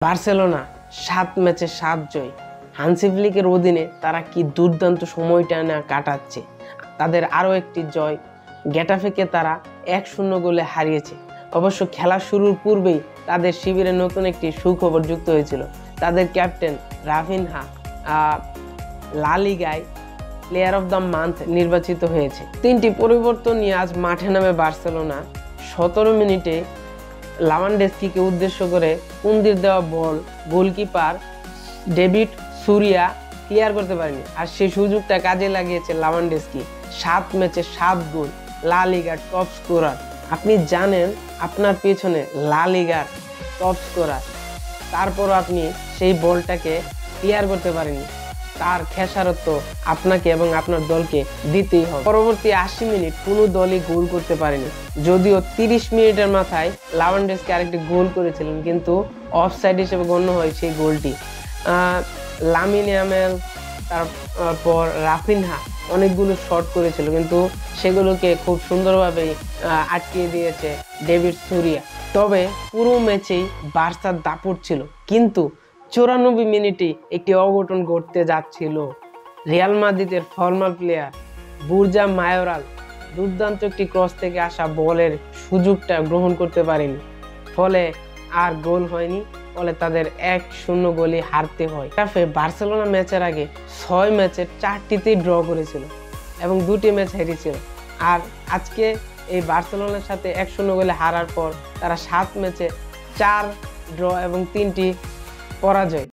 Barcelona ৭ ম্যাচে ৭ জয়। Hansi ফ্লিকের অধীনে তারা কি দুর্দান্ত সময়টা না কাটাচ্ছে। তাদের আরও একটি জয়, গেটাফেকে তারা ১-০ গোলে হারিয়েছে। অবশ্য খেলা শুরুর পূর্বেই তাদের শিবিরে নতুন একটি সুখবর যুক্ত হয়েছিল। তাদের ক্যাপ্টেন রাফিনহা লা লিগায় প্লেয়ার অফ দ্য মান্থ নির্বাচিত হয়েছে। ৩টি পরিবর্তন নিয়ে আজ মাঠে নামে বার্সেলোনা। ১৭ মিনিটে লাভানডস্কিকে উদ্দেশ্য করে কুন্দির দেওয়া বল গোলকিপার ডেভিড সুরিয়া ক্লিয়ার করতে পারেনি, আর সেই সুযোগটা কাজে লাগিয়েছে লাভানডস্কি। ৭ ম্যাচে ৭ গোল, লা লিগার টপ স্কোরার। আপনি জানেন আপনার পেছনে লা লিগার টপ স্কোরার, তারপরও আপনি সেই বলটাকে ক্লিয়ার করতে পারেননি। তার খেসারত আপনাকে এবং আপনার দলকে দিতেই হবে। পরবর্তী ৮০ মিনিট কোনো দলই গোল করতে পারেনি, যদিও ৩০ মিনিটের মাথায় লাভানডস্কি আরেকটি গোল করেছিলেন, কিন্তু অফসাইড হিসেবে গণ্য হয় সেই গোলটি। লামিন ইয়ামাল তারপর রাফিনহা অনেকগুলো শট করেছিল, কিন্তু সেগুলোকে খুব সুন্দরভাবে আটকিয়ে দিয়েছে ডেভিড সুরিয়া। তবে পুরো ম্যাচেই বার্সার দাপট ছিল, কিন্তু ৯৪ মিনিটে একটি অঘটন ঘটতে যাচ্ছিল। রিয়াল মাদ্রিদের ফর্মাল প্লেয়ার বুর্জা মায়োরাল দুর্দান্ত একটি ক্রস থেকে আসা বলের সুযোগটা গ্রহণ করতে পারেনি, ফলে আর গোল হয়নি। ফলে তাদের ১-০ গোলে হারতে হয়। বার্সেলোনা ম্যাচের আগে ৬ ম্যাচের ৪টিতেই ড্র করেছিল এবং ২টি ম্যাচ হেরেছিল। আর আজকে এই বার্সেলোনার সাথে ১-০ গোলে হারার পর তারা ৭ ম্যাচে ৪ ড্র এবং ৩টি পরাজয়।